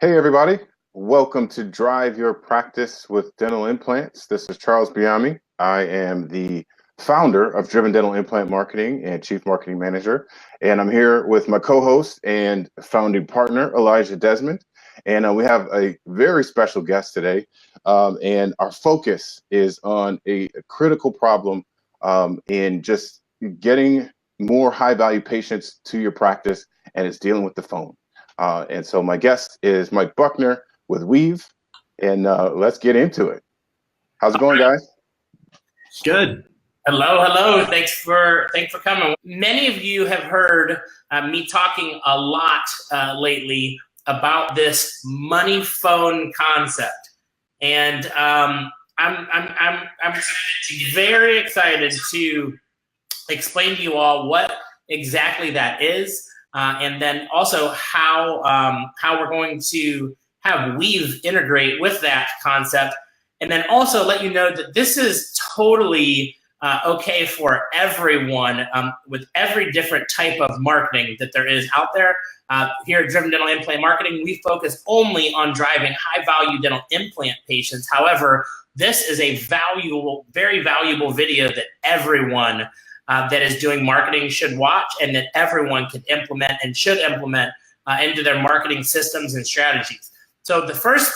Hey everybody, welcome to Drive Your Practice with Dental Implants. This is Charles Biami. I am the founder of Driven Dental Implant Marketing and Chief Marketing Manager. And I'm here with my co-host and founding partner, Elijah Desmond. And we have a very special guest today. And our focus is on a critical problem in just getting more high-value patients to your practice, and it's dealing with the phone. And so my guest is Mike Buckner with Weave, and let's get into it. How's it going, guys? Good. Hello. Thanks for coming. Many of you have heard me talking a lot lately about this money phone concept, and I'm very excited to explain to you all what exactly that is. And then also how we're going to have Weave integrate with that concept. And then also let you know that this is totally okay for everyone with every different type of marketing that there is out there. Here at Driven Dental Implant Marketing, we focus only on driving high-value dental implant patients. However, this is a very valuable video that everyone that is doing marketing should watch, and that everyone can implement and should implement into their marketing systems and strategies. So the first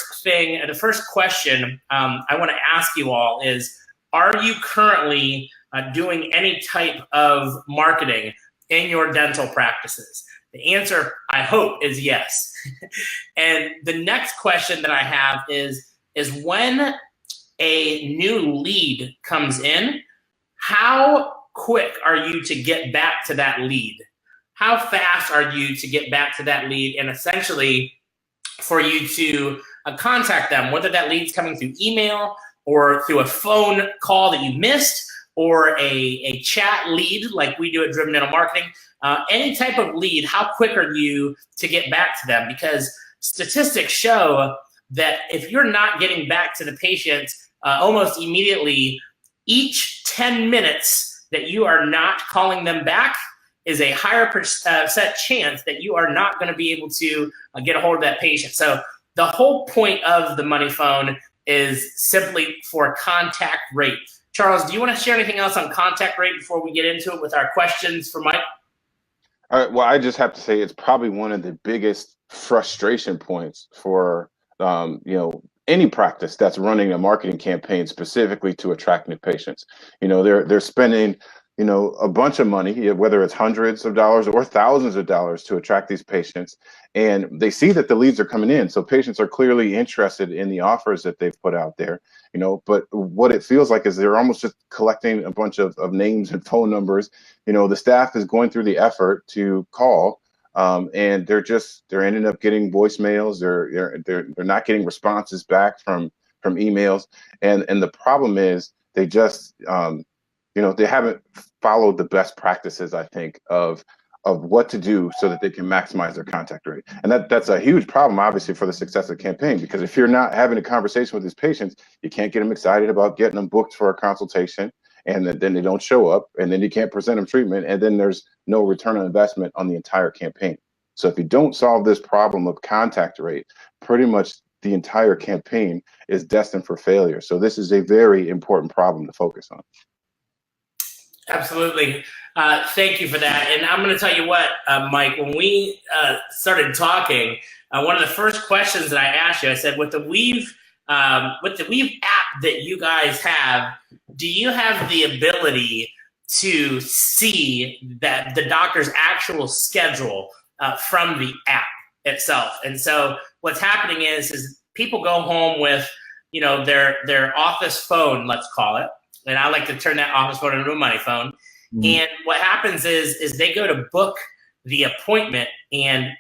question I want to ask you all is, are you currently doing any type of marketing in your dental practices? The answer, I hope, is yes. And the next question that I have is when a new lead comes in, how quick are you to get back to that lead? How fast are you to get back to that lead, and essentially for you to contact them, whether that lead's coming through email or through a phone call that you missed, or a chat lead like we do at Driven Dental Marketing, any type of lead, how quick are you to get back to them? Because statistics show that if you're not getting back to the patient almost immediately, each 10 minutes that you are not calling them back is a higher percent chance that you are not going to be able to get a hold of that patient. So the whole point of the money phone is simply for contact rate. Charles, do you want to share anything else on contact rate before we get into it with our questions for Mike? All right, well, I just have to say it's probably one of the biggest frustration points for any practice that's running a marketing campaign specifically to attract new patients. They're spending a bunch of money, whether it's hundreds of dollars or thousands of dollars, to attract these patients, and they see that the leads are coming in, so patients are clearly interested in the offers that they've put out there. But what it feels like is they're almost just collecting a bunch of names and phone numbers. The staff is going through the effort to call, and they're ending up getting voicemails. They're not getting responses back from emails, and the problem is they just they haven't followed the best practices, I think, of what to do so that they can maximize their contact rate. And that's a huge problem, obviously, for the success of the campaign, because if you're not having a conversation with these patients, you can't get them excited about getting them booked for a consultation, and then they don't show up, and then you can't present them treatment, and then there's no return on investment on the entire campaign. So if you don't solve this problem of contact rate, pretty much the entire campaign is destined for failure. So this is a very important problem to focus on. Absolutely. Thank you for that. And I'm going to tell you what, Mike, when we started talking, one of the first questions that I asked you, I said, with the Weave app that you guys have, do you have the ability to see that the doctor's actual schedule from the app itself? And so what's happening is people go home with, their office phone, let's call it. And I like to turn that office phone into a money phone. Mm-hmm. And what happens is they go to book the appointment, and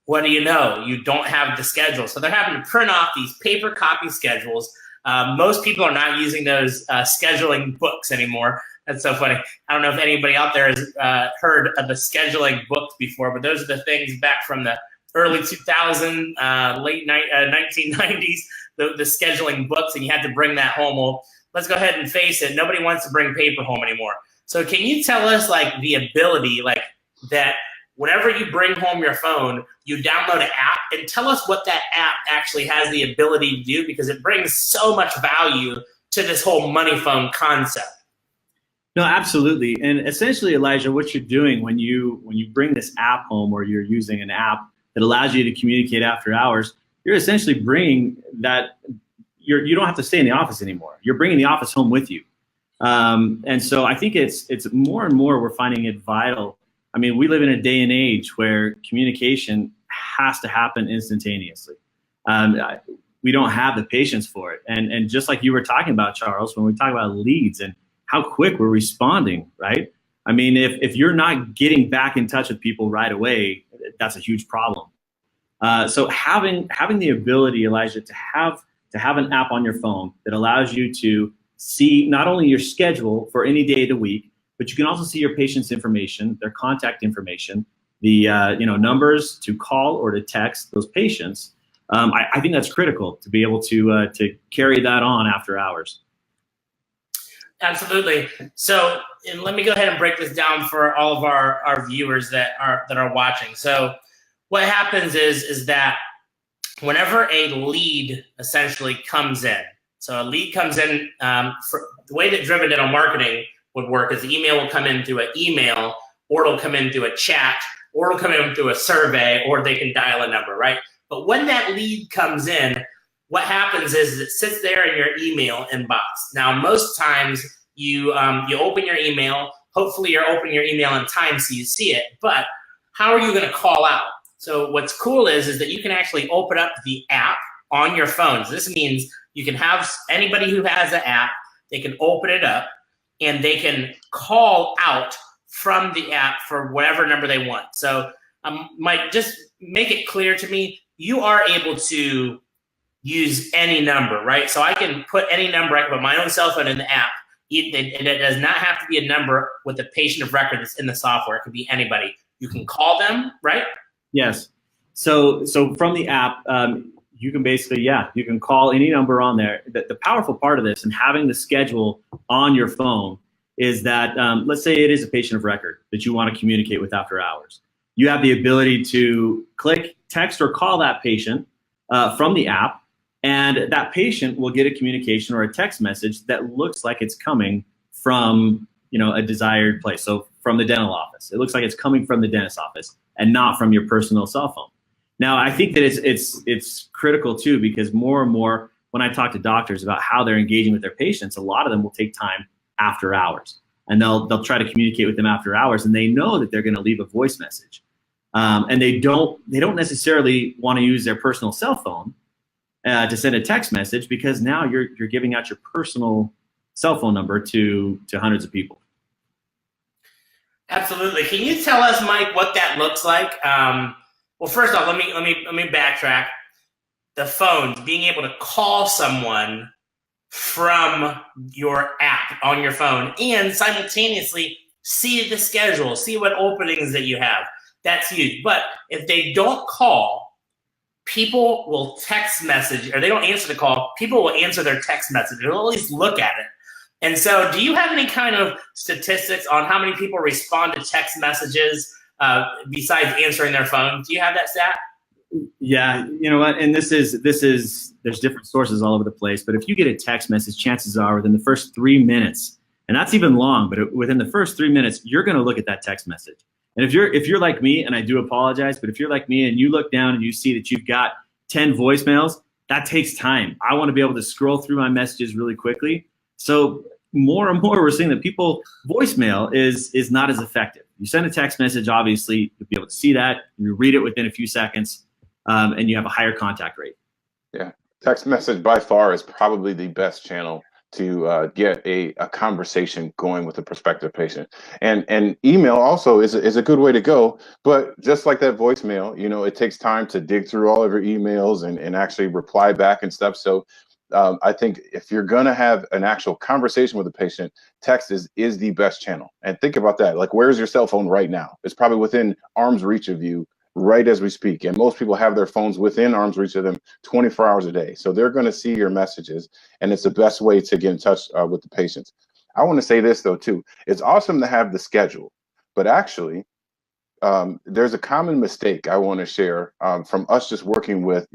what do you know? You don't have the schedule. So they're having to print off these paper copy schedules. Most people are not using those scheduling books anymore. That's so funny. I don't know if anybody out there has heard of the scheduling books before, but those are the things back from the early 2000s, late 1990s, the scheduling books, and you had to bring that home. Well, let's go ahead and face it. Nobody wants to bring paper home anymore. So can you tell us the ability that whenever you bring home your phone, you download an app, and tell us what that app actually has the ability to do, because it brings so much value to this whole money phone concept. No, absolutely. And essentially, Elijah, what you're doing when you bring this app home, or you're using an app that allows you to communicate after hours, you're essentially bringing that, you don't have to stay in the office anymore. You're bringing the office home with you. And so I think it's more and more we're finding it vital. I mean, we live in a day and age where communication has to happen instantaneously. We don't have the patience for it. And just like you were talking about, Charles, when we talk about leads and how quick we're responding, right? I mean, if you're not getting back in touch with people right away, that's a huge problem. So having the ability, Elijah, to have an app on your phone that allows you to see not only your schedule for any day of the week, but you can also see your patient's information, their contact information, the numbers to call or to text those patients. I think that's critical to be able to carry that on after hours. Absolutely. So, and let me go ahead and break this down for all of our viewers that are watching. So, what happens is that whenever a lead essentially comes in, so a lead comes in, for the way that Driven Dental Marketing would work is the email will come in through an email, or it'll come in through a chat, or it'll come in through a survey, or they can dial a number, right? But when that lead comes in, what happens is it sits there in your email inbox. Now, most times you open your email. Hopefully, you're opening your email in time so you see it. But how are you going to call out? So what's cool is that you can actually open up the app on your phones. This means you can have anybody who has the app, they can open it up, and they can call out from the app for whatever number they want. So Mike, just make it clear to me, you are able to use any number, right? So I can put any number, I can put my own cell phone in the app. It does not have to be a number with a patient of record that's in the software. It could be anybody. You can call them, right? Yes. So from the app, you can basically, you can call any number on there. The powerful part of this and having the schedule on your phone is that, let's say it is a patient of record that you want to communicate with after hours. You have the ability to click, text, or call that patient from the app, and that patient will get a communication or a text message that looks like it's coming from a desired place. So from the dental office, it looks like it's coming from the dentist's office and not from your personal cell phone. Now, I think that it's critical too, because more and more when I talk to doctors about how they're engaging with their patients, a lot of them will take time after hours, and they'll try to communicate with them after hours, and they know that they're going to leave a voice message, and they don't necessarily want to use their personal cell phone to send a text message, because now you're giving out your personal cell phone number to hundreds of people. Absolutely. Can you tell us, Mike, what that looks like? Well, first off, let me backtrack. The phone, being able to call someone from your app on your phone and simultaneously see the schedule, see what openings that you have. That's huge. But if they don't call, people will text message, or they don't answer the call, people will answer their text message. They'll at least look at it. And so do you have any kind of statistics on how many people respond to text messages besides answering their phone? Do you have that stat? Yeah, you know what? And there's different sources all over the place. But if you get a text message, chances are within the first 3 minutes, and that's even long, but within the first 3 minutes, you're going to look at that text message. And if you're like me, and I do apologize, but if you're like me and you look down and you see that you've got 10 voicemails, that takes time. I want to be able to scroll through my messages really quickly. So more and more, we're seeing that voicemail is not as effective. You send a text message, obviously, you'll be able to see that. You read it within a few seconds, and you have a higher contact rate. Yeah, text message by far is probably the best channel to get a conversation going with a prospective patient. And email also is a good way to go. But just like that voicemail, it takes time to dig through all of your emails and actually reply back and stuff. So I think if you're going to have an actual conversation with a patient, text is the best channel. And think about that. Like, where's your cell phone right now? It's probably within arm's reach of you right as we speak. And most people have their phones within arm's reach of them 24 hours a day. So they're going to see your messages, and it's the best way to get in touch with the patients. I want to say this, though, too. It's awesome to have the schedule, but actually, there's a common mistake I want to share from us just working with,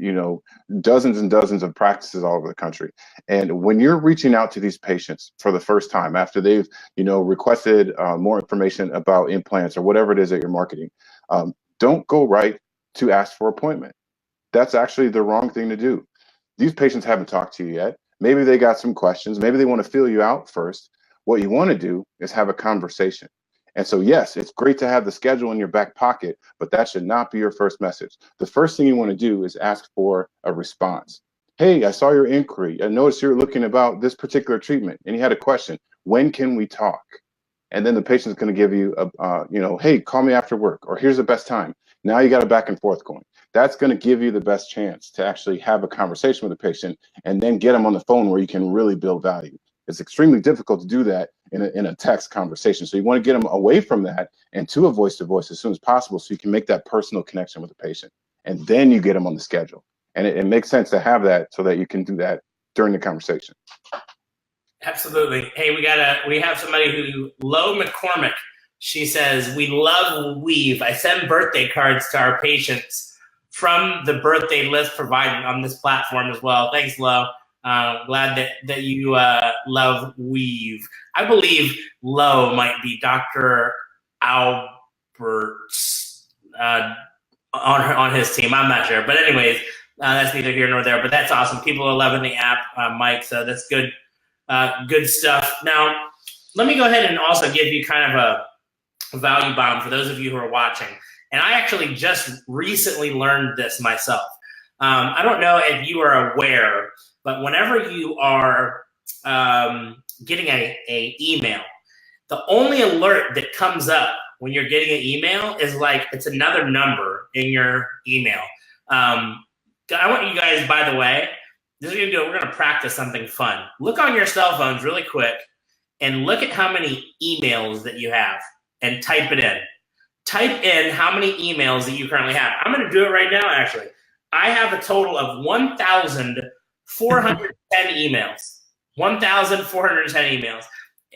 dozens and dozens of practices all over the country. And when you're reaching out to these patients for the first time after they've, requested more information about implants or whatever it is that you're marketing, don't go right to ask for appointment. That's actually the wrong thing to do. These patients haven't talked to you yet. Maybe they got some questions. Maybe they want to feel you out first. What you want to do is have a conversation. And so, yes, it's great to have the schedule in your back pocket, but that should not be your first message. The first thing you want to do is ask for a response. Hey, I saw your inquiry. I noticed you're looking about this particular treatment and you had a question. When can we talk? And then the patient's going to give you hey, call me after work, or here's the best time. Now you got a back and forth going. That's going to give you the best chance to actually have a conversation with the patient and then get them on the phone where you can really build value. It's extremely difficult to do that in a text conversation. So you want to get them away from that and to a voice-to-voice as soon as possible so you can make that personal connection with the patient. And then you get them on the schedule. And it makes sense to have that so that you can do that during the conversation. Absolutely. Hey, we have somebody who, Lo McCormick, she says, we love Weave. I send birthday cards to our patients from the birthday list provided on this platform as well. Thanks, Lo. Glad that you love Weave. I believe Lo might be Dr. Albert's on his team. I'm not sure. But anyways, that's neither here nor there. But that's awesome. People are loving the app, Mike, so that's good. Good stuff. Now, let me go ahead and also give you kind of a value bomb for those of you who are watching. And I actually just recently learned this myself. I don't know if you are aware, but whenever you are getting a email, the only alert that comes up when you're getting an email is like it's another number in your email. I want you guys, by the way, this is what we're going to practice something fun. Look on your cell phones really quick and look at how many emails that you have and type it in. Type in how many emails that you currently have. I'm going to do it right now, actually. I have a total of 1,410 emails. 1,410 emails.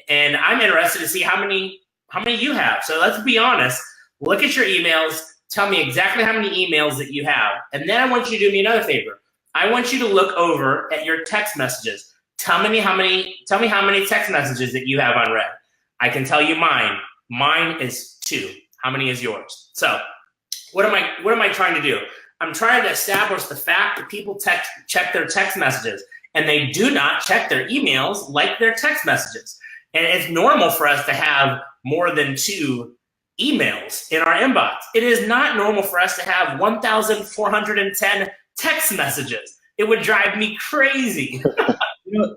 And I'm interested to see how many you have. So let's be honest. Look at your emails. Tell me exactly how many emails that you have. And then I want you to do me another favor. I want you to look over at your text messages. Tell me how many text messages that you have unread. I can tell you mine. Mine is 2. How many is yours? So what am I trying to do? I'm trying to establish the fact that people check their text messages, and they do not check their emails like their text messages. And it's normal for us to have more than 2 emails in our inbox. It is not normal for us to have 1,410 text messages. It would drive me crazy.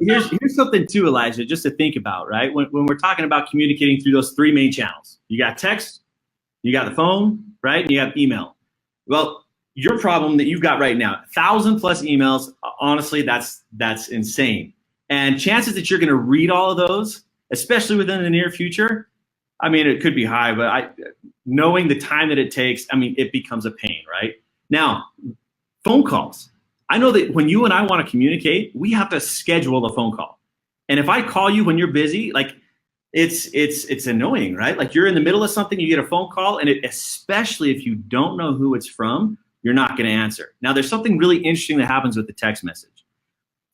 Here's something too, Elijah, just to think about, right? When we're talking about communicating through those 3 main channels, you got text, you got the phone, right? And you have email. Well, your problem that you've got right now, 1,000 plus emails, honestly, that's insane. And chances that you're going to read all of those, especially within the near future, I mean, it could be high, but knowing the time that it takes, I mean, it becomes a pain, right? Now, phone calls. I know that when you and I want to communicate, we have to schedule a phone call. And if I call you when you're busy, like it's annoying, right? Like you're in the middle of something, you get a phone call, and especially if you don't know who it's from, you're not going to answer. Now, there's something really interesting that happens with the text message.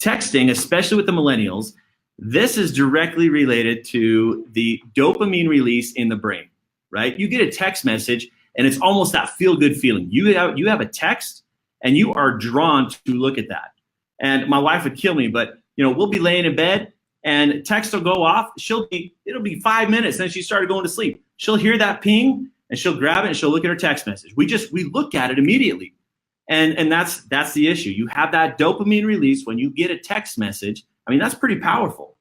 Texting, especially with the millennials, this is directly related to the dopamine release in the brain, right? You get a text message, and it's almost that feel-good feeling. You have a text, and you are drawn to look at that. And my wife would kill me, but we'll be laying in bed, and text will go off. It'll be 5 minutes, then she started going to sleep. She'll hear that ping, and she'll grab it, and she'll look at her text message. We look at it immediately. And that's the issue. You have that dopamine release when you get a text message. I mean, that's pretty powerful.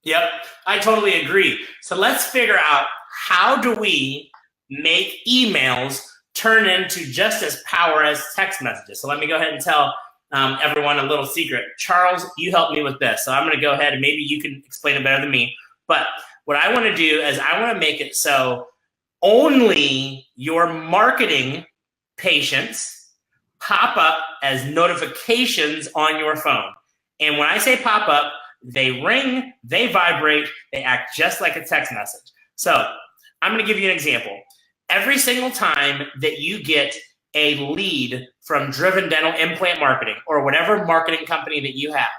Yep, I totally agree. So let's figure out, how do we make emails turn into just as power as text messages? So let me go ahead and tell everyone a little secret. Charles, you helped me with this. So I'm going to go ahead and maybe you can explain it better than me. But what I want to do is I want to make it so only your marketing patients pop up as notifications on your phone. And when I say pop up, they ring, they vibrate, they act just like a text message. So I'm going to give you an example. every single time that you get a lead from Driven Dental Implant Marketing or whatever marketing company that you have,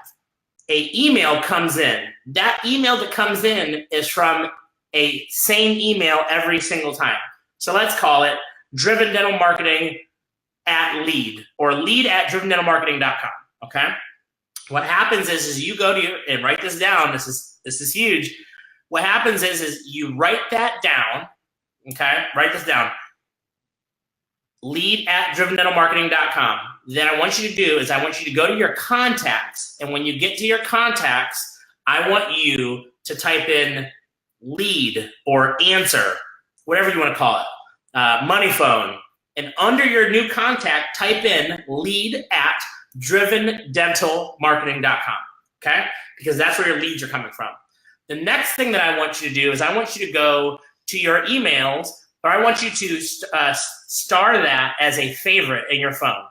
an email comes in. That email that comes in is from a same email every single time. So let's call it Driven Dental Marketing at lead, or lead at drivendentalmarketing.com. Okay. What happens is you go to your, and write this down. This is huge. What happens is you write that down. Okay. Write this down. Lead at drivendentalmarketing.com. Then I want you to do is I want you to go to your contacts. And when you get to your contacts, I want you to type in lead or answer, whatever you want to call it, money phone. And under your new contact, type in lead at drivendentalmarketing.com. Okay? Because that's where your leads are coming from. The next thing that I want you to do is I want you to go to your emails, or I want you to star that as a favorite in your phone.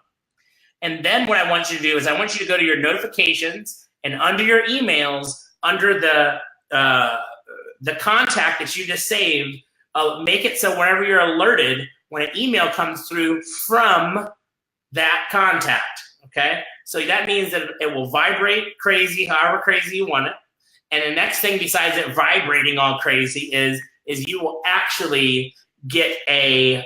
And then what I want you to do is I want you to go to your notifications, and under your emails, under the contact that you just saved, make it so whenever you're alerted, when an email comes through from that contact, okay? So that means that it will vibrate crazy, however crazy you want it. And the next thing besides it vibrating all crazy is you will actually get a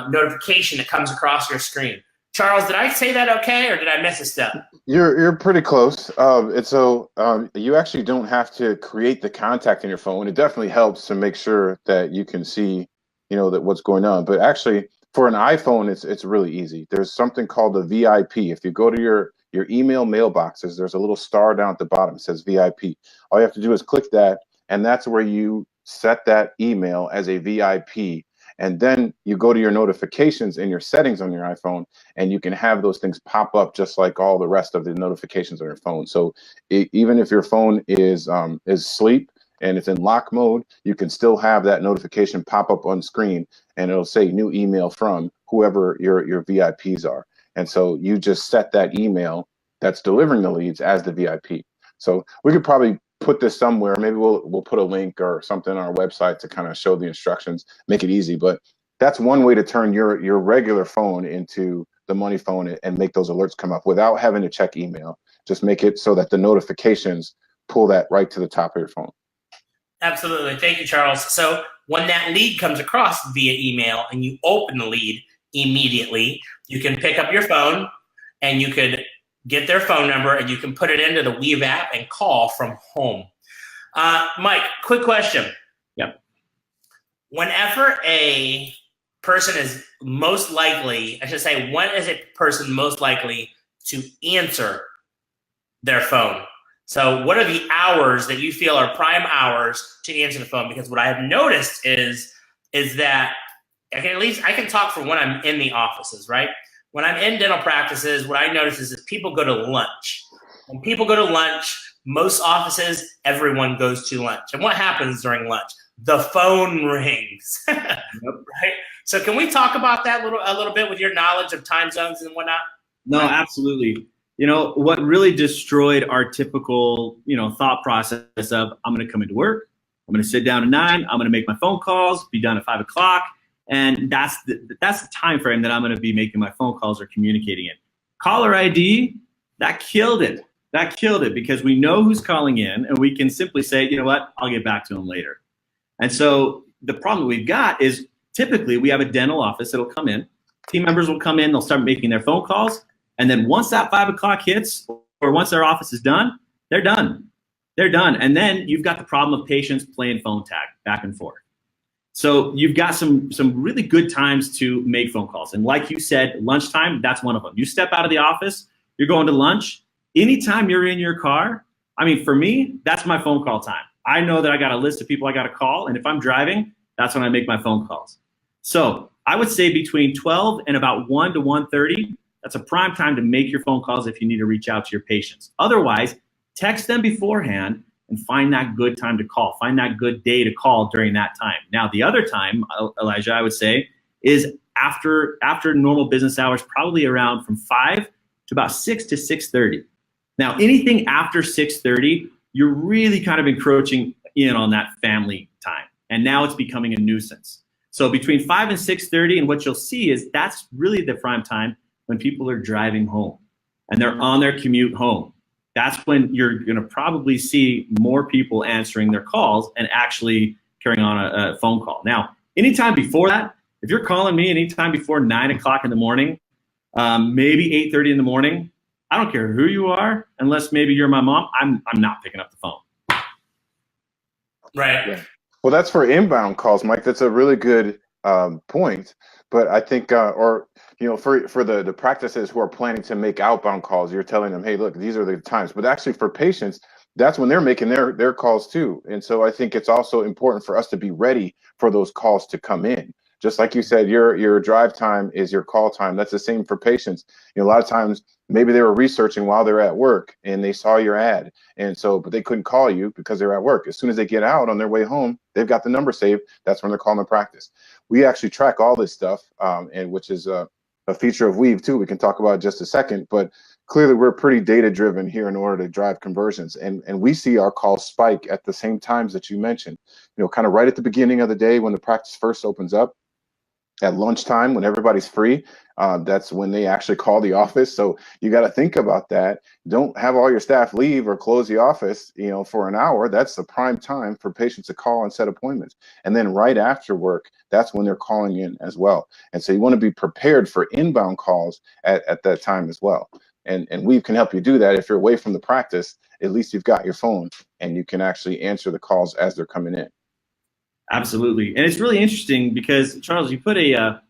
notification that comes across your screen. Charles, did I say that okay, or did I miss a step? You're pretty close. And so you actually don't have to create the contact in your phone. It definitely helps to make sure that you can see, that what's going on. But actually, for an iPhone, it's really easy. There's something called a VIP. If you go to your email mailboxes, there's a little star down at the bottom. It says VIP. All you have to do is click that, and that's where you set that email as a VIP. And then you go to your notifications in your settings on your iPhone, and you can have those things pop up just like all the rest of the notifications on your phone. So even if your phone is asleep and it's in lock mode, you can still have that notification pop up on screen, and it'll say new email from whoever your VIPs are. And so you just set that email that's delivering the leads as the VIP. So we could probably put this somewhere. Maybe we'll put a link or something on our website to kind of show the instructions, make it easy. But that's one way to turn your regular phone into the money phone and make those alerts come up without having to check email. Just make it so that the notifications pull that right to the top of your phone. Absolutely. Thank you, Charles. So when that lead comes across via email and you open the lead immediately, you can pick up your phone and you could get their phone number and you can put it into the Weave app and call from home. Mike, quick question. Yep. Whenever a person is most likely, I should say, when is a person most likely to answer their phone? So what are the hours that you feel are prime hours to answer the phone? Because what I have noticed is that I can talk for when I'm in the offices, right? When I'm in dental practices, what I notice is that people go to lunch. When people go to lunch, most offices, everyone goes to lunch. And what happens during lunch? The phone rings, right? So can we talk about that a little bit with your knowledge of time zones and whatnot? No, absolutely. What really destroyed our typical, thought process of I'm going to come into work, I'm going to sit down at 9, I'm going to make my phone calls, be done at 5 o'clock. And that's the time frame that I'm going to be making my phone calls or communicating in. Caller ID, that killed it. That killed it because we know who's calling in, and we can simply say, you know what, I'll get back to them later. And so the problem we've got is typically we have a dental office that'll come in. Team members will come in, they'll start making their phone calls, and then once that 5 o'clock hits, or once their office is done, they're done. They're done. And then you've got the problem of patients playing phone tag back and forth. So you've got some really good times to make phone calls. And like you said, lunchtime, that's one of them. You step out of the office, you're going to lunch. Anytime you're in your car, for me, that's my phone call time. I know that I got a list of people I got to call. And if I'm driving, that's when I make my phone calls. So I would say between 12 and about 1 to 1:30, that's a prime time to make your phone calls if you need to reach out to your patients. Otherwise, text them beforehand and find that good time to call. Find that good day to call during that time. Now, the other time, Elijah, I would say, is after normal business hours, probably around from 5 to about 6 to 6:30. Now, anything after 6:30, you're really kind of encroaching in on that family time. And now it's becoming a nuisance. So between 5 and 6:30, and what you'll see is that's really the prime time when people are driving home and they're on their commute home. That's when you're going to probably see more people answering their calls and actually carrying on a phone call. Now, anytime before that, if you're calling me anytime before 9 o'clock in the morning, maybe 8:30 in the morning, I don't care who you are, unless maybe you're my mom, I'm not picking up the phone. Right. Yeah. Well, that's for inbound calls, Mike. That's a really good point. But I think, or for the practices who are planning to make outbound calls, you're telling them, hey, look, these are the times. But actually, for patients, that's when they're making their calls too. And so I think it's also important for us to be ready for those calls to come in. Just like you said, your drive time is your call time. That's the same for patients. A lot of times, maybe they were researching while they're at work and they saw your ad. And so, but they couldn't call you because they're at work. As soon as they get out on their way home, they've got the number saved. That's when they're calling the practice. We actually track all this stuff, and which is a feature of Weave too. We can talk about it in just a second, but clearly we're pretty data driven here in order to drive conversions. And we see our calls spike at the same times that you mentioned, kind of right at the beginning of the day when the practice first opens up. At lunchtime, when everybody's free, that's when they actually call the office. So you got to think about that. Don't have all your staff leave or close the office, for an hour. That's the prime time for patients to call and set appointments. And then right after work, that's when they're calling in as well. And so you want to be prepared for inbound calls at that time as well. And we can help you do that. If you're away from the practice, at least you've got your phone and you can actually answer the calls as they're coming in. Absolutely. And it's really interesting because, Charles, you put a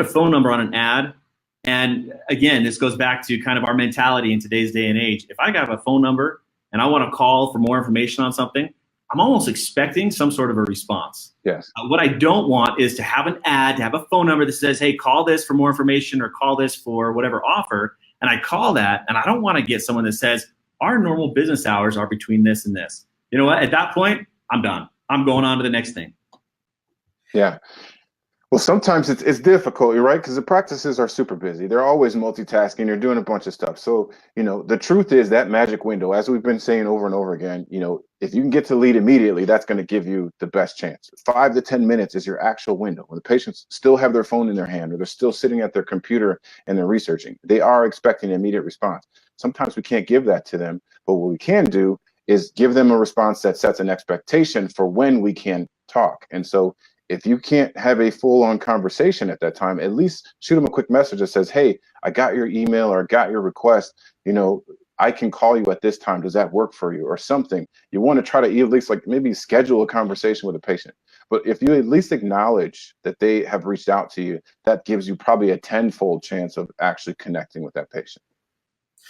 phone number on an ad. And again, this goes back to kind of our mentality in today's day and age. If I have a phone number and I want to call for more information on something, I'm almost expecting some sort of a response. Yes. What I don't want is to have an ad, to have a phone number that says, hey, call this for more information or call this for whatever offer. And I call that, and I don't want to get someone that says, our normal business hours are between this and this. You know what? At that point, I'm done. I'm going on to the next thing. Yeah. Well, sometimes it's difficult, you're right, because the practices are super busy. They're always multitasking. They're doing a bunch of stuff. So, the truth is that magic window, as we've been saying over and over again, if you can get to lead immediately, that's going to give you the best chance. 5 to 10 minutes is your actual window. When the patients still have their phone in their hand or they're still sitting at their computer and they're researching, they are expecting an immediate response. Sometimes we can't give that to them, but what we can do is give them a response that sets an expectation for when we can talk. And so if you can't have a full-on conversation at that time, at least shoot them a quick message that says, hey, I got your email or I got your request, I can call you at this time. Does that work for you? Or something. You want to try to at least maybe schedule a conversation with a patient. But if you at least acknowledge that they have reached out to you, that gives you probably a 10-fold chance of actually connecting with that patient.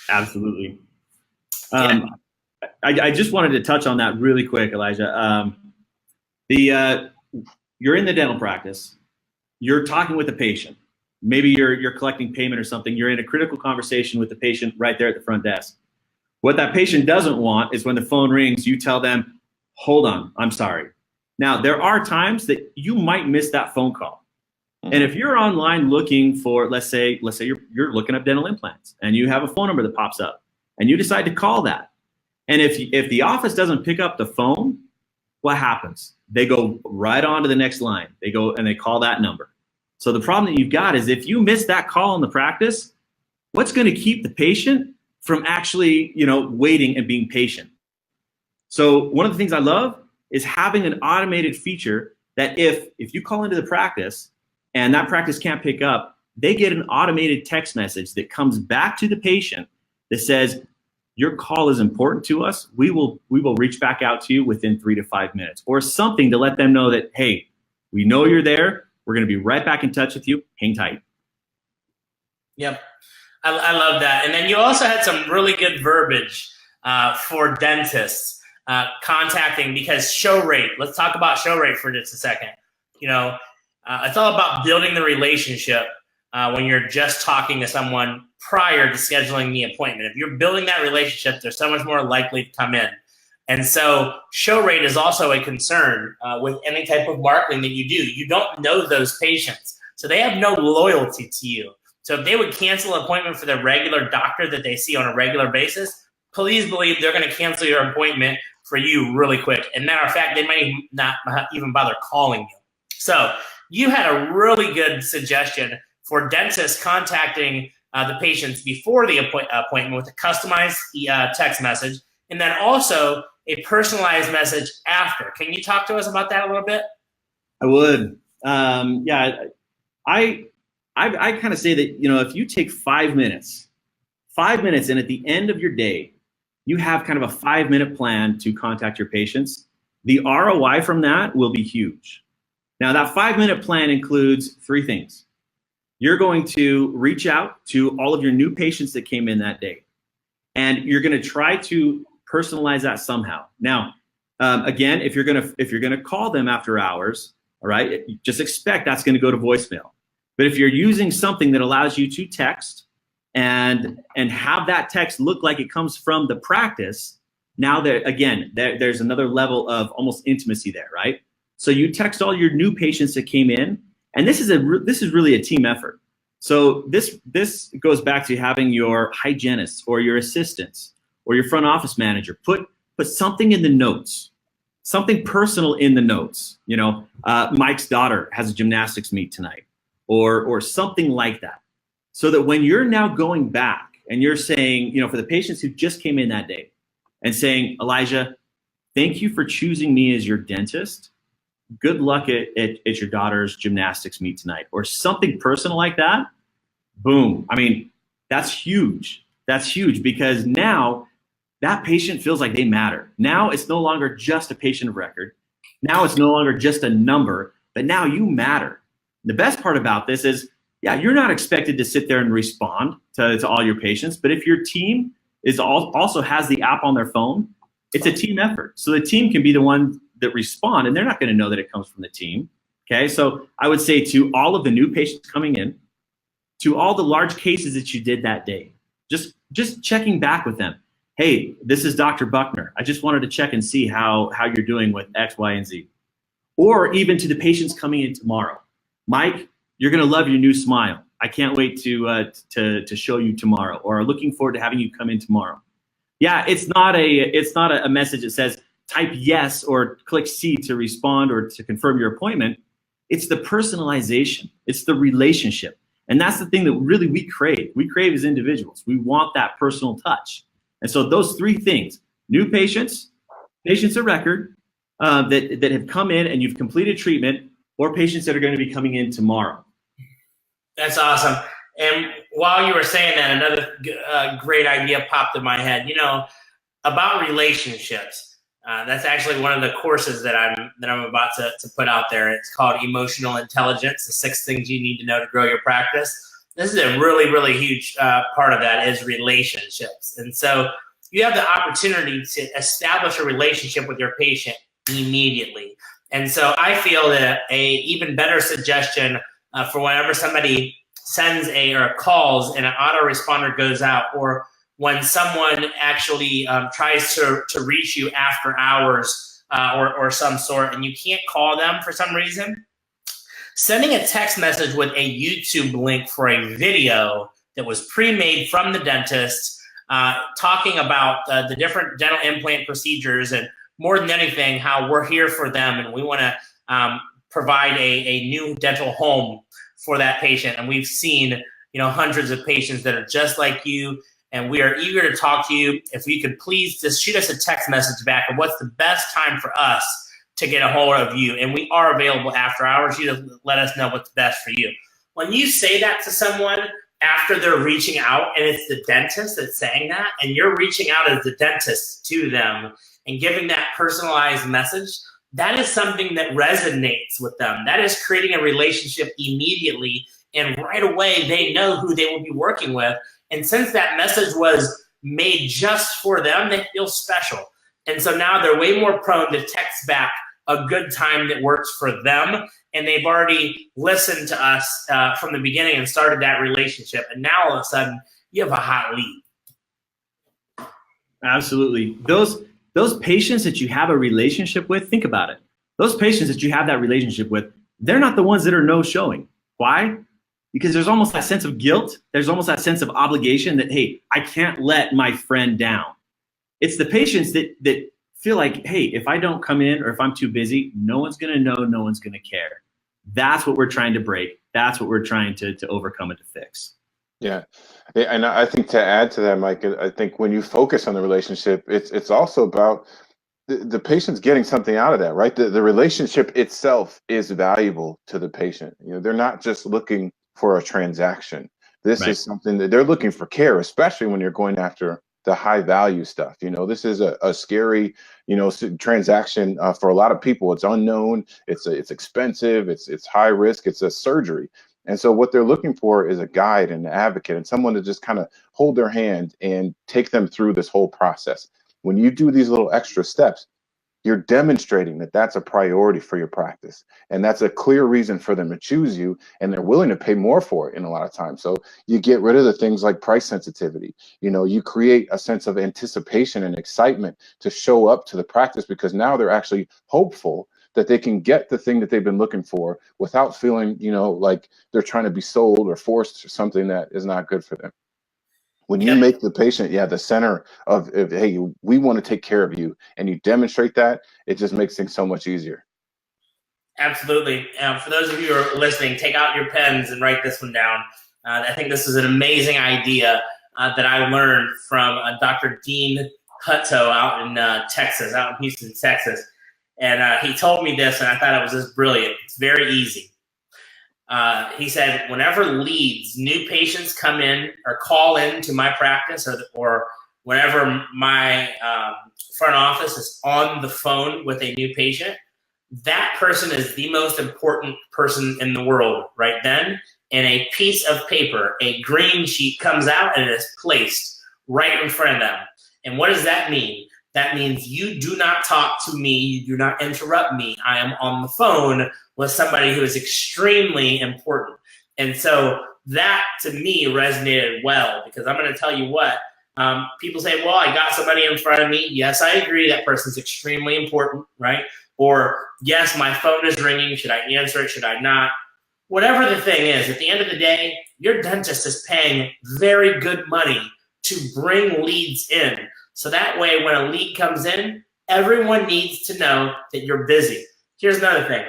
Absolutely. I just wanted to touch on that really quick, Elijah. You're in the dental practice. You're talking with the patient. Maybe you're collecting payment or something. You're in a critical conversation with the patient right there at the front desk. What that patient doesn't want is when the phone rings, you tell them, hold on, I'm sorry. Now, there are times that you might miss that phone call. Mm-hmm. And if you're online looking for, let's say you're looking up dental implants and you have a phone number that pops up and you decide to call that. And if the office doesn't pick up the phone, what happens? They go right on to the next line. They go and they call that number. So the problem that you've got is if you miss that call in the practice, what's going to keep the patient from actually, waiting and being patient? So one of the things I love is having an automated feature that if you call into the practice and that practice can't pick up, they get an automated text message that comes back to the patient that says, your call is important to us. We will reach back out to you within 3 to 5 minutes, or something to let them know that, hey, we know you're there. We're going to be right back in touch with you. Hang tight. Yep. I love that. And then you also had some really good verbiage for dentists contacting, because show rate, let's talk about show rate for just a second. It's all about building the relationship when you're just talking to someone prior to scheduling the appointment. If you're building that relationship, they're so much more likely to come in. And so show rate is also a concern with any type of marketing that you do. You don't know those patients, so they have no loyalty to you. So if they would cancel an appointment for their regular doctor that they see on a regular basis, please believe they're going to cancel your appointment for you really quick. And matter of fact, they may not even bother calling you. So you had a really good suggestion for dentists contacting the patients before the appointment with a customized text message, and then also a personalized message after. Can you talk to us about that a little bit? I would. Yeah, I kind of say that, if you take 5 minutes, and at the end of your day, you have kind of a 5-minute plan to contact your patients, the ROI from that will be huge. Now, that 5-minute plan includes 3 things. You're going to reach out to all of your new patients that came in that day, and you're going to try to personalize that somehow. Now, again, if you're gonna call them after hours, all right, just expect that's going to go to voicemail. But if you're using something that allows you to text and have that text look like it comes from the practice, now there's another level of almost intimacy there, right? So you text all your new patients that came in, and this is really a team effort. So this goes back to having your hygienist or your assistants or your front office manager put something in the notes, something personal in the notes. Mike's daughter has a gymnastics meet tonight, or something like that, so that when you're now going back and you're saying, for the patients who just came in that day, and saying, Elijah, thank you for choosing me as your dentist. Good luck at your daughter's gymnastics meet tonight, or something personal like that. Boom. I mean, that's huge. That's huge, because now that patient feels like they matter. Now it's no longer just a patient of record. Now it's no longer just a number, but now you matter. The best part about this is, yeah, you're not expected to sit there and respond to all your patients, but if your team also has the app on their phone, it's a team effort. So the team can be the one that respond, and they're not going to know that it comes from the team. Okay, so I would say to all of the new patients coming in, to all the large cases that you did that day, just checking back with them. Hey, this is Dr. Buckner. I just wanted to check and see how you're doing with X, Y, and Z. Or even to the patients coming in tomorrow. Mike, you're going to love your new smile. I can't wait to show you tomorrow, or looking forward to having you come in tomorrow. Yeah, it's not a message that says type yes or click C to respond or to confirm your appointment. It's the personalization. It's the relationship. And that's the thing that really we crave. We crave as individuals. We want that personal touch. And so those 3 things: new patients, patients of record that have come in and you've completed treatment, or patients that are going to be coming in tomorrow. That's awesome. And while you were saying that, another great idea popped in my head. About relationships. That's actually one of the courses that I'm about to put out there. It's called Emotional Intelligence: the 6 things you need to know to grow your practice. This is a really, really huge part of that is relationships. And so you have the opportunity to establish a relationship with your patient immediately. And so I feel that a even better suggestion for whenever somebody sends or calls and an autoresponder goes out, or when someone actually tries to reach you after hours or some sort, and you can't call them for some reason, sending a text message with a YouTube link for a video that was pre-made from the dentist, talking about the different dental implant procedures, and more than anything, how we're here for them and we want to provide a new dental home for that patient. And we've seen, hundreds of patients that are just like you, and we are eager to talk to you. If you could please just shoot us a text message back of what's the best time for us to get a hold of you. And we are available after hours. You just let us know what's best for you. When you say that to someone after they're reaching out, and it's the dentist that's saying that, and you're reaching out as the dentist to them and giving that personalized message, that is something that resonates with them. That is creating a relationship immediately, and right away they know who they will be working with. And since that message was made just for them, they feel special. And so now they're way more prone to text back a good time that works for them. And they've already listened to us from the beginning and started that relationship. And now all of a sudden you have a hot lead. Absolutely. Those patients that you have a relationship with, think about it. Those patients that you have that relationship with, they're not the ones that are no-showing. Why? Because there's almost that sense of guilt. There's almost that sense of obligation that, hey, I can't let my friend down. It's the patients that feel like, hey, if I don't come in or if I'm too busy, no one's going to know, no one's going to care. That's what we're trying to break. That's what we're trying to overcome and to fix. Yeah. And I think to add to that, Mike, I think when you focus on the relationship, it's also about the patient's getting something out of that, right? The relationship itself is valuable to the patient. You know, they're not just looking for a transaction. This Right. is something that they're looking for care, especially when you're going after the high value stuff. You know, this is a scary, transaction for a lot of people. It's unknown. It's expensive. It's high risk. It's a surgery. And so what they're looking for is a guide and an advocate and someone to just kind of hold their hand and take them through this whole process. When you do these little extra steps, you're demonstrating that that's a priority for your practice. And that's a clear reason for them to choose you. And they're willing to pay more for it in a lot of times. So you get rid of the things like price sensitivity. You create a sense of anticipation and excitement to show up to the practice because now they're actually hopeful that they can get the thing that they've been looking for without feeling, like they're trying to be sold or forced to something that is not good for them. When you make the patient, the center of, hey, we want to take care of you, and you demonstrate that, it just makes things so much easier. Absolutely. For those of you who are listening, take out your pens and write this one down. I think this is an amazing idea that I learned from Dr. Dean Hutto out in Texas, out in Houston, Texas. And he told me this, and I thought it was just brilliant. It's very easy. He said, whenever leads, new patients come in or call in to my practice, or whenever my front office is on the phone with a new patient, that person is the most important person in the world right then. And a piece of paper, a green sheet comes out and it is placed right in front of them. And what does that mean? That means you do not talk to me. You do not interrupt me. I am on the phone with somebody who is extremely important. And so that, to me, resonated well, because I'm going to tell you what, people say, well, I got somebody in front of me. Yes, I agree. That person's extremely important, right? Or, yes, my phone is ringing. Should I answer it? Should I not? Whatever the thing is, at the end of the day, your dentist is paying very good money to bring leads in. So that way, when a lead comes in, everyone needs to know that you're busy. Here's another thing.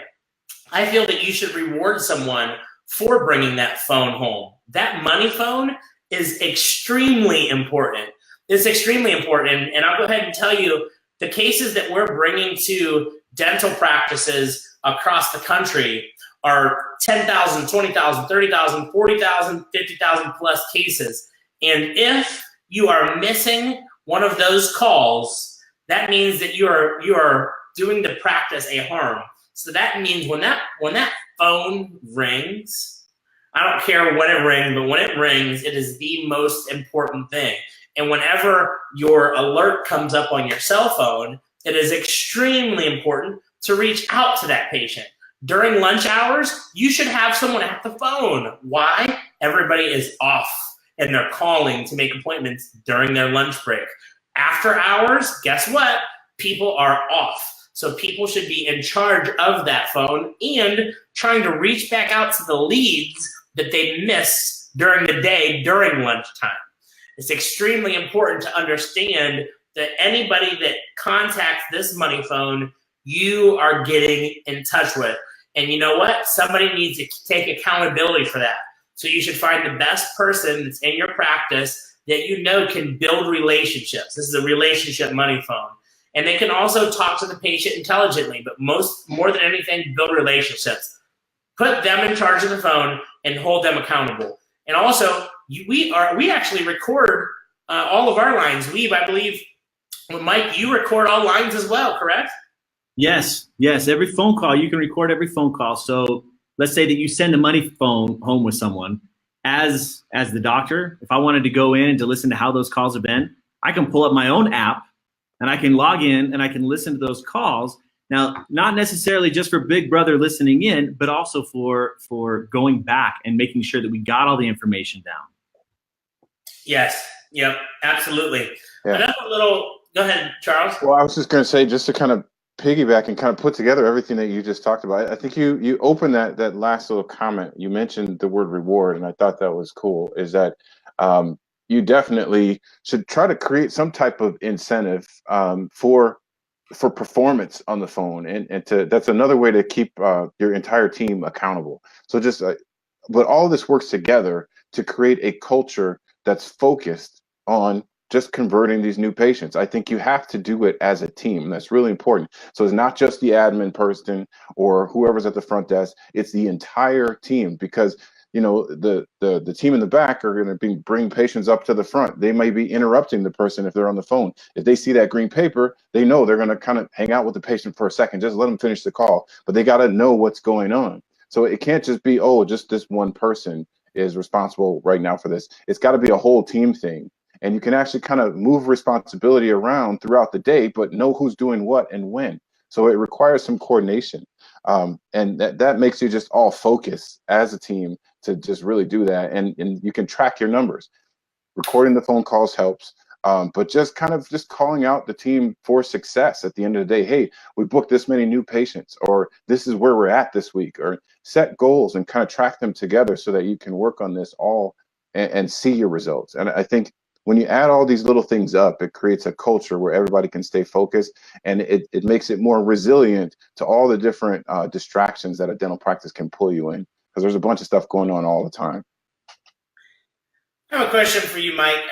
I feel that you should reward someone for bringing that phone home. That money phone is extremely important. It's extremely important. And I'll go ahead and tell you the cases that we're bringing to dental practices across the country are 10,000, 20,000, 30,000, 40,000, 50,000 plus cases. And if you are missing one of those calls, that means that you are doing the practice a harm. So that means when that phone rings, I don't care when it rings, but when it rings, it is the most important thing. And whenever your alert comes up on your cell phone, it is extremely important to reach out to that patient. During lunch hours, you should have someone at the phone. Why? Everybody is off and they're calling to make appointments during their lunch break. After hours, guess what? People are off. So people should be in charge of that phone and trying to reach back out to the leads that they missed during the day during lunchtime. It's extremely important to understand that anybody that contacts this money phone, you are getting in touch with. And you know what? Somebody needs to take accountability for that. So you should find the best person that's in your practice that you know can build relationships. This is a relationship money phone. And they can also talk to the patient intelligently, but more than anything, build relationships. Put them in charge of the phone and hold them accountable. And also, we actually record all of our lines. I believe, Mike, you record all lines as well, correct? Yes. Every phone call, you can record every phone call. So let's say that you send a money phone home with someone. As the doctor, if I wanted to go in and to listen to how those calls have been, I can pull up my own app and I can log in and I can listen to those calls. Now, not necessarily just for Big Brother listening in, but also for going back and making sure that we got all the information down. Yes. Yep. Absolutely. Yeah. Another little. Go ahead, Charles. Well, I was just going to say, just to kind of piggyback and kind of put together everything that you just talked about. I think you opened that last little comment. You mentioned the word reward, and I thought that was cool. Is that you definitely should try to create some type of incentive for for performance on the phone, and that's another way to keep your entire team accountable. So just but all this works together to create a culture that's focused on just converting these new patients. I think you have to do it as a team. That's really important. So it's not just the admin person or whoever's at the front desk, it's the entire team, because the team in the back are going to bring patients up to the front. They may be interrupting the person if they're on the phone. If they see that green paper, they know they're going to kind of hang out with the patient for a second, just let them finish the call, but they got to know what's going on. So it can't just be, oh, just this one person is responsible right now for this. It's got to be a whole team thing. And you can actually kind of move responsibility around throughout the day, but know who's doing what and when. So it requires some coordination. And that makes you just all focus as a team to just really do that. And you can track your numbers. Recording the phone calls helps. But just calling out the team for success at the end of the day. Hey, we booked this many new patients, or this is where we're at this week, or set goals and kind of track them together so that you can work on this all and see your results. And I think when you add all these little things up, it creates a culture where everybody can stay focused, and it makes it more resilient to all the different distractions that a dental practice can pull you in, because there's a bunch of stuff going on all the time. I have a question for you, Mike.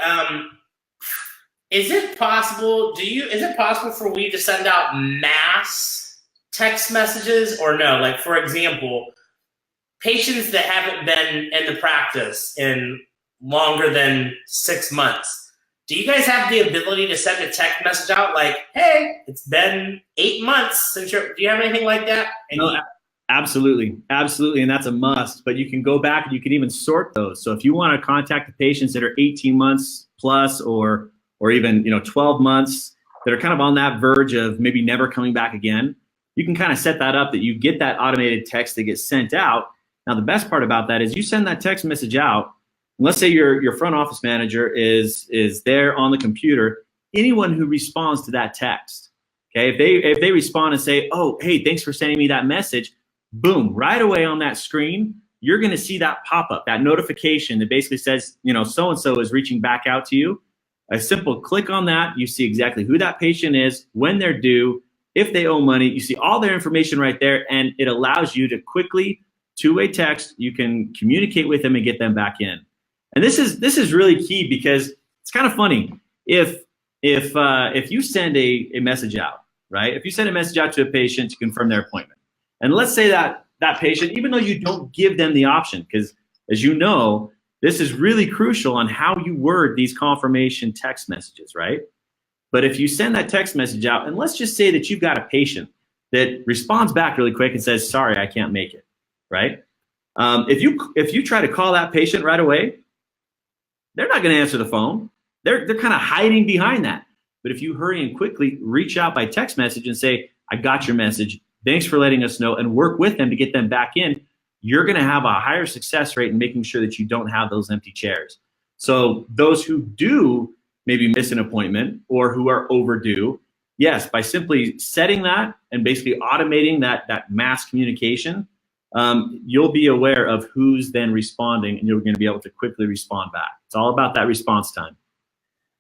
Is it possible for we to send out mass text messages or no? Like, for example, patients that haven't been in the practice in longer than 6 months, do you guys have the ability to send a text message out like, hey, it's been 8 months since do you have anything like that? No, absolutely. And that's a must, but you can go back and you can even sort those. So if you want to contact the patients that are 18 months plus or even 12 months that are kind of on that verge of maybe never coming back again, you can kind of set that up that you get that automated text that gets sent out. Now, the best part about that is you send that text message out. Let's say your front office manager is there on the computer. Anyone who responds to that text, okay, if they respond and say, oh, hey, thanks for sending me that message, boom, right away on that screen, you're going to see that pop up, that notification that basically says, so-and-so is reaching back out to you. A simple click on that, you see exactly who that patient is, when they're due, if they owe money, you see all their information right there, and it allows you to quickly, two-way text, you can communicate with them and get them back in. And this is really key, because it's kind of funny. If you send a message out, right? If you send a message out to a patient to confirm their appointment, and let's say that patient, even though you don't give them the option, because as you know, this is really crucial on how you word these confirmation text messages, right? But if you send that text message out, and let's just say that you've got a patient that responds back really quick and says, sorry, I can't make it, right? If you try to call that patient right away, they're not going to answer the phone. They're kind of hiding behind that. But if you hurry and quickly reach out by text message and say, I got your message, thanks for letting us know, and work with them to get them back in, you're going to have a higher success rate in making sure that you don't have those empty chairs. So those who do maybe miss an appointment or who are overdue, yes, by simply setting that and basically automating that mass communication, you'll be aware of who's then responding, and you're going to be able to quickly respond back. It's all about that response time.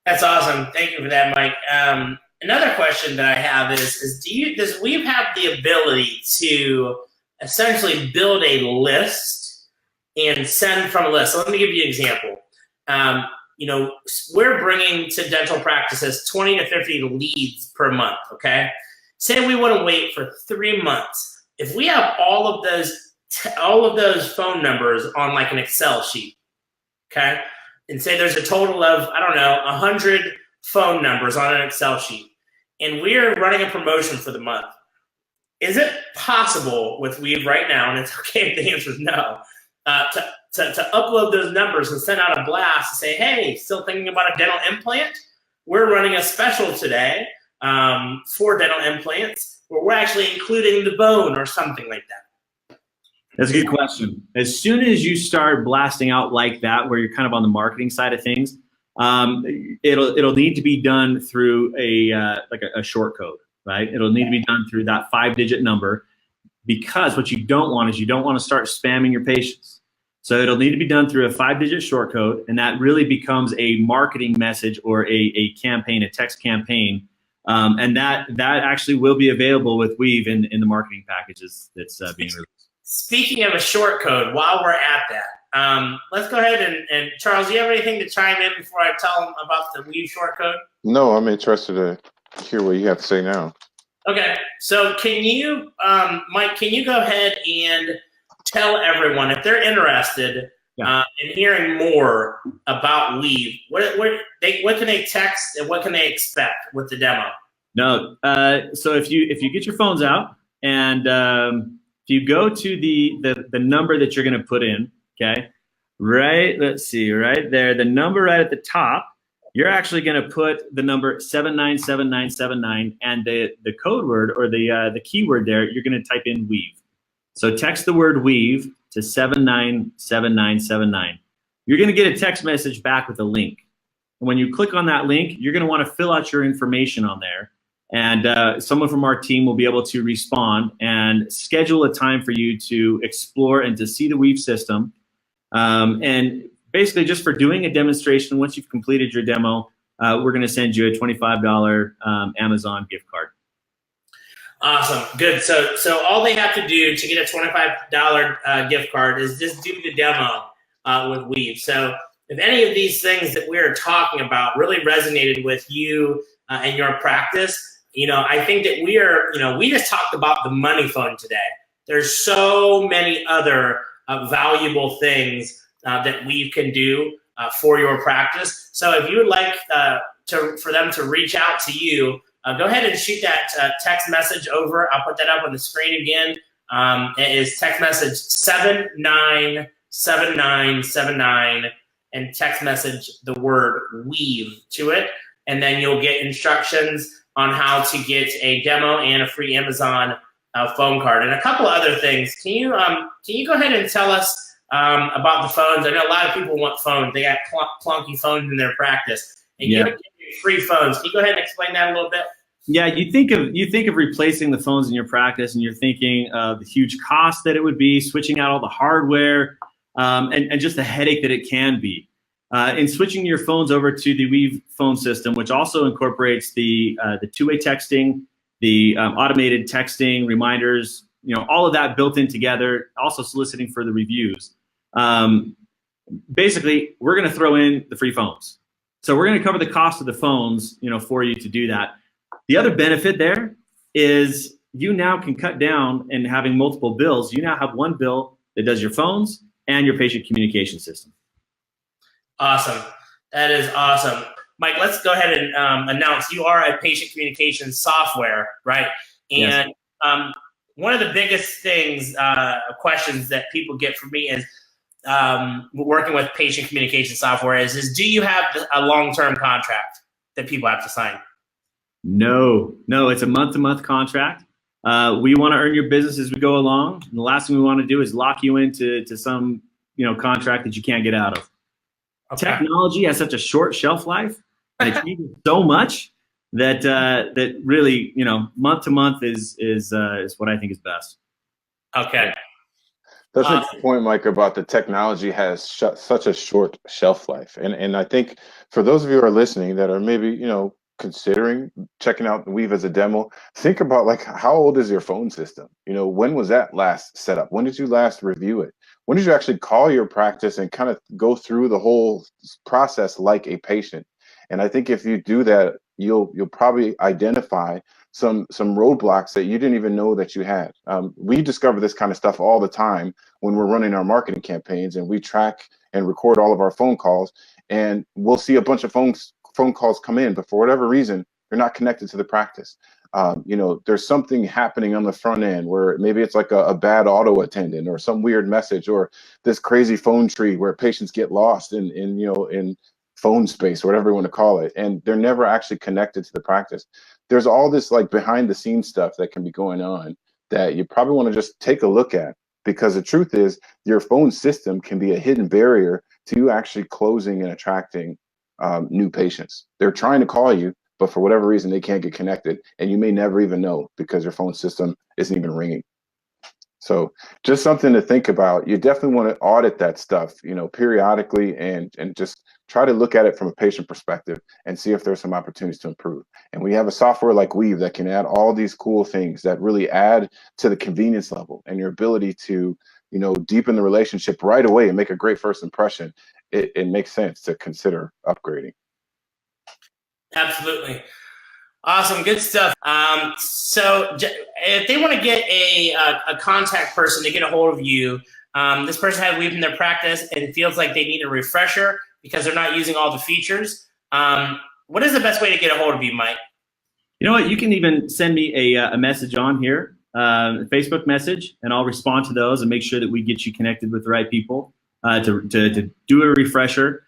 That's awesome. Thank you for that, Mike. Another question that I have is does Weave have the ability to essentially build a list and send from a list? So let me give you an example. We're bringing to dental practices 20 to 50 leads per month, okay? Say we want to wait for 3 months. If we have all of those phone numbers on like an Excel sheet, okay? And say there's a total of, 100 phone numbers on an Excel sheet, and we're running a promotion for the month. Is it possible with Weave right now, and it's okay if the answer is no, to upload those numbers and send out a blast and say, hey, still thinking about a dental implant? We're running a special today for dental implants where we're actually including the bone or something like that. That's a good question. As soon as you start blasting out like that, where you're kind of on the marketing side of things, it'll need to be done through a short code, right? It'll need to be done through that 5-digit number, because what you don't want is you don't want to start spamming your patients. So it'll need to be done through a 5-digit short code, and that really becomes a marketing message or a campaign, a text campaign And that actually will be available with Weave in the marketing packages that's being released. Speaking of a short code, while we're at that, let's go ahead and Charles, do you have anything to chime in before I tell them about the Weave short code? No, I'm interested to hear what you have to say now. Okay, so can you, Mike, can you go ahead and tell everyone, if they're interested in hearing more about Weave, what can they text and what can they expect with the demo? No, so if you get your phones out and if you go to the number that you're going to put in, okay, right, let's see, right there, the number right at the top, you're actually going to put the number 797979 and the code word or the keyword there, you're going to type in Weave. So text the word Weave to 797979. You're going to get a text message back with a link. And when you click on that link, you're going to want to fill out your information on there. And someone from our team will be able to respond and schedule a time for you to explore and to see the Weave system. And basically, just for doing a demonstration, once you've completed your demo, we're going to send you a $25 Amazon gift card. Awesome, good. So all they have to do to get a $25 gift card is just do the demo with Weave. So if any of these things that we're talking about really resonated with you and your practice, I think that we just talked about the money phone today. There's so many other valuable things that we can do for your practice. So if you would like for them to reach out to you, go ahead and shoot that text message over. I'll put that up on the screen again. It is text message 797979 and text message the word Weave to it. And then you'll get instructions on how to get a demo and a free Amazon phone card and a couple of other things. Can you go ahead and tell us about the phones? I know a lot of people want phones. They got clunky phones in their practice. And you give free phones. Can you go ahead and explain that a little bit? Yeah, you think of replacing the phones in your practice, and you're thinking of the huge cost that it would be, switching out all the hardware, and just the headache that it can be. In switching your phones over to the Weave phone system, which also incorporates the two-way texting, the automated texting, reminders, all of that built in together, also soliciting for the reviews. Basically, we're going to throw in the free phones. So we're going to cover the cost of the phones, for you to do that. The other benefit there is you now can cut down and having multiple bills. You now have one bill that does your phones and your patient communication system. Awesome. That is awesome. Mike, let's go ahead and announce you are a patient communication software, right? And yes. One of the biggest things, questions that people get from me is working with patient communication software is do you have a long-term contract that people have to sign? No, it's a month-to-month contract. We want to earn your business as we go along. And the last thing we want to do is lock you into some contract that you can't get out of. Okay. Technology has such a short shelf life, and it changes so much that that really, month to month is what I think is best. Okay. That's a good point, Mike, about the technology has such a short shelf life, and I think for those of you who are listening that are maybe considering checking out Weave as a demo, think about how old is your phone system? When was that last set up? When did you last review it? When did you actually call your practice and kind of go through the whole process like a patient? And I think if you do that, you'll probably identify some roadblocks that you didn't even know that you had. We discover this kind of stuff all the time when we're running our marketing campaigns, and we track and record all of our phone calls, and we'll see a bunch of phone calls come in, but for whatever reason, they're not connected to the practice. There's something happening on the front end where maybe it's like a bad auto attendant or some weird message or this crazy phone tree where patients get lost in phone space or whatever you want to call it, and they're never actually connected to the practice. There's all this behind the scenes stuff that can be going on that you probably want to just take a look at, because the truth is your phone system can be a hidden barrier to you actually closing and attracting new patients. They're trying to call you, but for whatever reason, they can't get connected, and you may never even know because your phone system isn't even ringing. So just something to think about. You definitely want to audit that stuff, periodically, and just try to look at it from a patient perspective and see if there's some opportunities to improve. And we have a software like Weave that can add all these cool things that really add to the convenience level and your ability to, deepen the relationship right away and make a great first impression. It makes sense to consider upgrading. Absolutely. Awesome. Good stuff. So if they want to get a contact person to get a hold of you, this person has Weave in their practice and feels like they need a refresher because they're not using all the features. What is the best way to get a hold of you, Mike? You know what? You can even send me a message on here, a Facebook message, and I'll respond to those and make sure that we get you connected with the right people to do a refresher.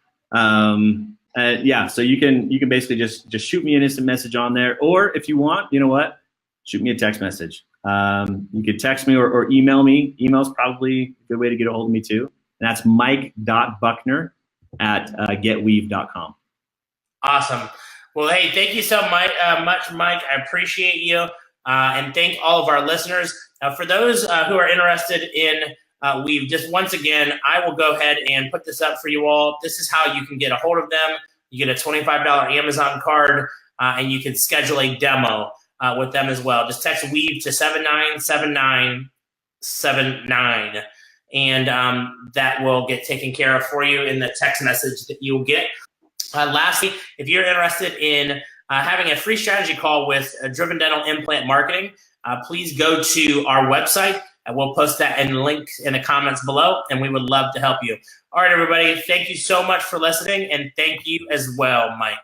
Yeah, so you can basically just shoot me an instant message on there, or if you want, you know what, shoot me a text message. You could text me or email me. Email's probably a good way to get a hold of me too. And that's mike.buckner@getweave.com. Awesome. Well, hey, thank you so much, Mike. I appreciate you, and thank all of our listeners. For those who are interested in Weave, just once again, I will go ahead and put this up for you all. This is how you can get a hold of them. You get a $25 Amazon card, and you can schedule a demo with them as well. Just text Weave to 797979, and that will get taken care of for you in the text message that you'll get. Lastly, if you're interested in having a free strategy call with Driven Dental Implant Marketing, please go to our website. We'll post that in the link in the comments below, and we would love to help you. All right, everybody. Thank you so much for listening, and thank you as well, Mike.